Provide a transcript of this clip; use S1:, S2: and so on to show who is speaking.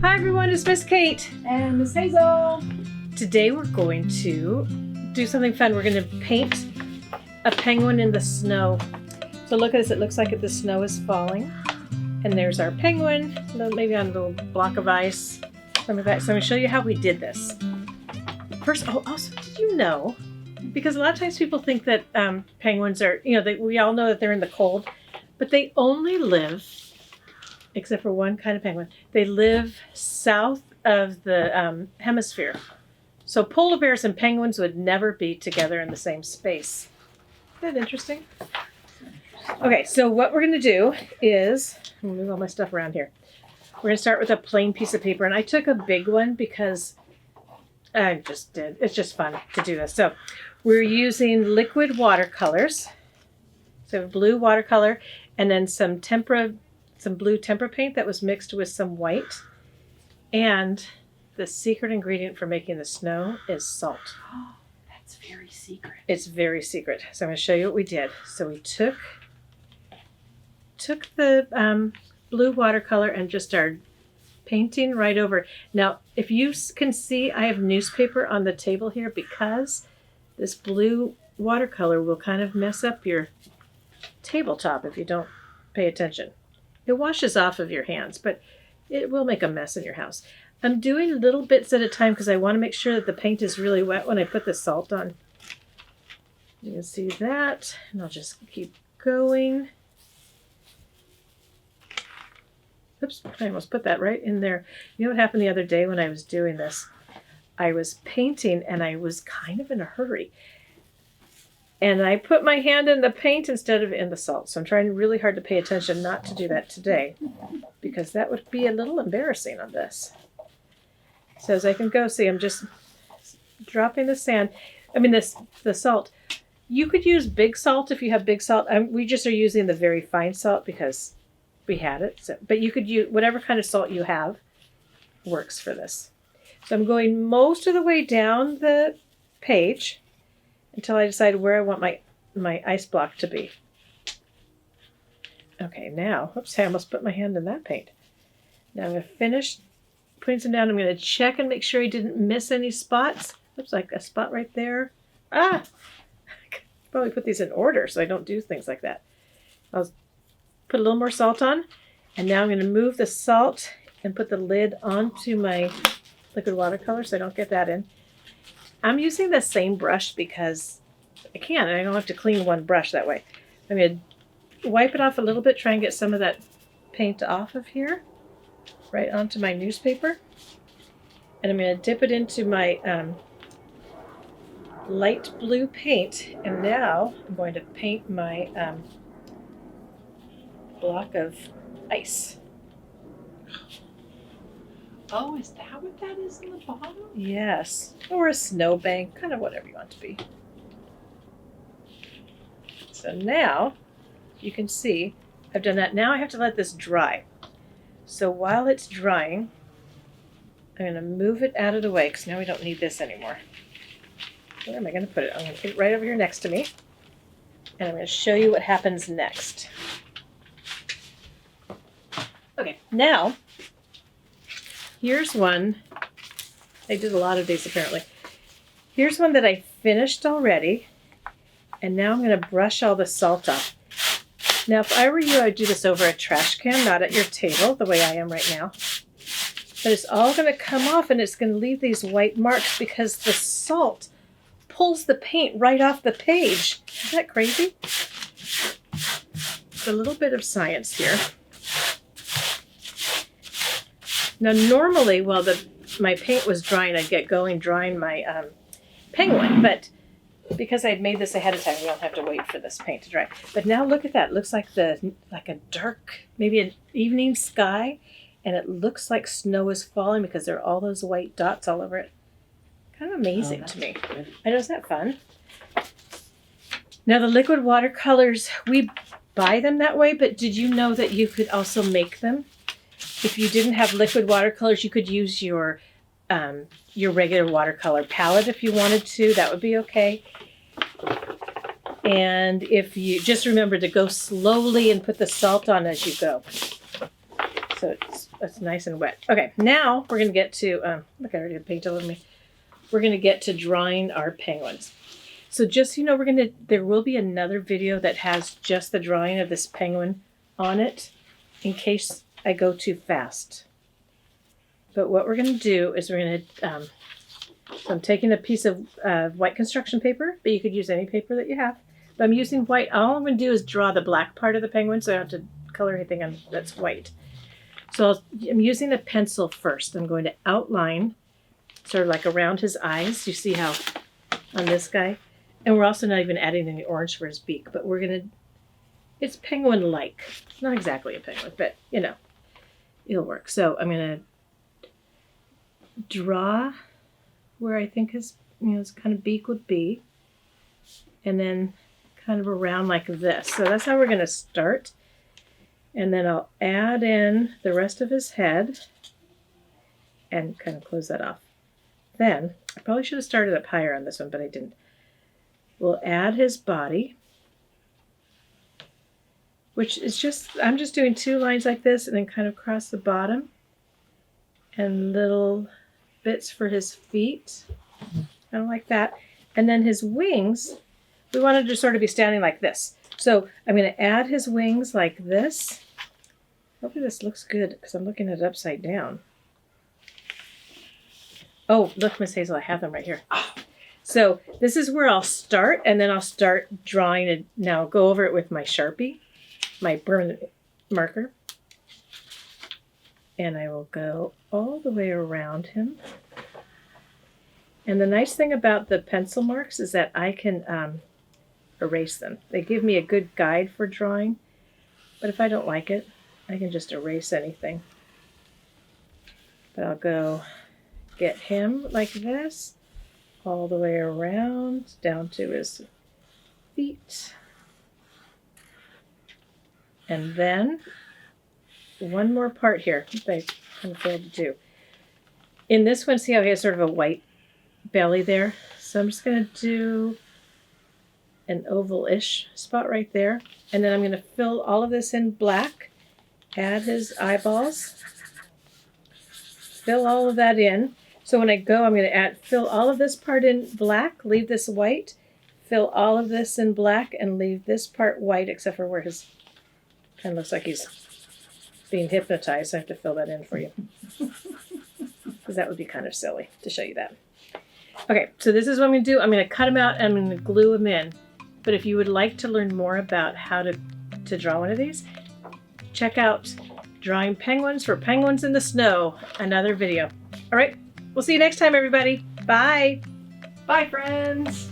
S1: Hi everyone, it's Miss Kate.
S2: And Miss Hazel.
S1: Today we're going to do something fun. We're going to paint a penguin in the snow. So look at this, it looks like the snow is falling. And there's our penguin, maybe on a little block of ice. So I'm going to show you how we did this. First, also, did you know, because a lot of times people think that penguins are, we all know that they're in the cold, but they only live, except for one kind of penguin, they live south of the hemisphere. So polar bears and penguins would never be together in the same space. Isn't that interesting? Okay, so what we're going to do is, I'm going to move all my stuff around here. We're going to start with a plain piece of paper, and I took a big one because I just did. It's just fun to do this. So we're using liquid watercolors. So blue watercolor, and then some blue tempera paint that was mixed with some white. And the secret ingredient for making the snow is salt.
S2: Oh, that's very secret.
S1: It's very secret. So I'm going to show you what we did. So we took the blue watercolor and just started painting right over. Now, if you can see, I have newspaper on the table here because this blue watercolor will kind of mess up your tabletop if you don't pay attention. It washes off of your hands, but it will make a mess in your house. I'm doing little bits at a time because I want to make sure that the paint is really wet when I put the salt on. You can see that, and I'll just keep going. Oops, I almost put that right in there. You know what happened the other day when I was doing this? I was painting and I was kind of in a hurry. And I put my hand in the paint instead of in the salt. So I'm trying really hard to pay attention not to do that today because that would be a little embarrassing on this. So as I can go see, I'm just dropping the salt. You could use big salt if you have big salt. We just are using the very fine salt because we had it. So, but you could use whatever kind of salt you have works for this. So I'm going most of the way down the page until I decide where I want my ice block to be. Okay, now, oops, I almost put my hand in that paint. Now I'm going to finish putting some down. I'm going to check and make sure I didn't miss any spots. Looks like a spot right there. I could probably put these in order so I don't do things like that. I'll put a little more salt on, and now I'm going to move the salt and put the lid onto my liquid watercolor so I don't get that in. I'm using the same brush because I can, and I don't have to clean one brush that way. I'm going to wipe it off a little bit, try and get some of that paint off of here, right onto my newspaper. And I'm going to dip it into my light blue paint. And now I'm going to paint my block of ice.
S2: Oh, is that what that is in the bottom?
S1: Yes, or a snowbank, kind of whatever you want it to be. So now you can see I've done that. Now I have to let this dry. So while it's drying, I'm going to move it out of the way because now we don't need this anymore. Where am I going to put it? I'm going to put it right over here next to me. And I'm going to show you what happens next. Okay, now here's one. I did a lot of these apparently. Here's one that I finished already. And now I'm going to brush all the salt off. Now, if I were you, I'd do this over a trash can, not at your table, the way I am right now. But it's all going to come off and it's going to leave these white marks because the salt pulls the paint right off the page. Isn't that crazy? It's a little bit of science here. Now, normally, while my paint was drying, I'd get going drying my penguin, but because I'd made this ahead of time, we don't have to wait for this paint to dry. But now look at that. It looks like a dark, maybe an evening sky, and it looks like snow is falling because there are all those white dots all over it. Kind of amazing to me.
S2: Good.
S1: I know, isn't that fun? Now the liquid watercolors, we buy them that way, but did you know that you could also make them? If you didn't have liquid watercolors, you could use your regular watercolor palette if you wanted to. That would be okay. And if you just remember to go slowly and put the salt on as you go. So So it's nice and wet. Okay, now we're going to get to, look, I already had paint all over me. We're going to get to drawing our penguins. So just so you know, there will be another video that has just the drawing of this penguin on it in case I go too fast. But what we're going to do is we're going to, so I'm taking a piece of white construction paper, but you could use any paper that you have. But I'm using white. All I'm going to do is draw the black part of the penguin, so I don't have to color anything on that's white. So I'm using a pencil first. I'm going to outline sort of like around his eyes. You see how on this guy? And we're also not even adding any orange for his beak, but we're going to, it's penguin-like. Not exactly a penguin, but you know, it'll work. So I'm going to draw where I think his, his kind of beak would be, and then kind of around like this. So that's how we're going to start. And then I'll add in the rest of his head and kind of close that off. Then, I probably should have started up higher on this one, but I didn't. We'll add his body, which is just, I'm just doing 2 lines like this and then kind of across the bottom. And little bits for his feet, kind of like that. And then his wings, we wanted to sort of be standing like this. So I'm going to add his wings like this. Hopefully this looks good because I'm looking at it upside down. Oh, look, Miss Hazel, I have them right here. So this is where I'll start, and then I'll start drawing it. Now I'll go over it with my Sharpie, my permanent marker. And I will go all the way around him. And the nice thing about the pencil marks is that I can erase them. They give me a good guide for drawing, but if I don't like it, I can just erase anything. But I'll go get him like this, all the way around, down to his feet. And then one more part here that I kind of failed to do. In this one, see how he has sort of a white belly there? So I'm just going to do an oval-ish spot right there. And then I'm going to fill all of this in black, add his eyeballs, fill all of that in. So when I go, I'm going to fill all of this part in black, leave this white, fill all of this in black, and leave this part white, except for where his kind of looks like he's being hypnotized. I have to fill that in for you. Because that would be kind of silly to show you that. Okay, so this is what I'm going to do. I'm going to cut them out and I'm going to glue them in. But if you would like to learn more about how to draw one of these, check out Drawing Penguins for Penguins in the Snow, another video. All right, we'll see you next time, everybody. Bye.
S2: Bye, friends.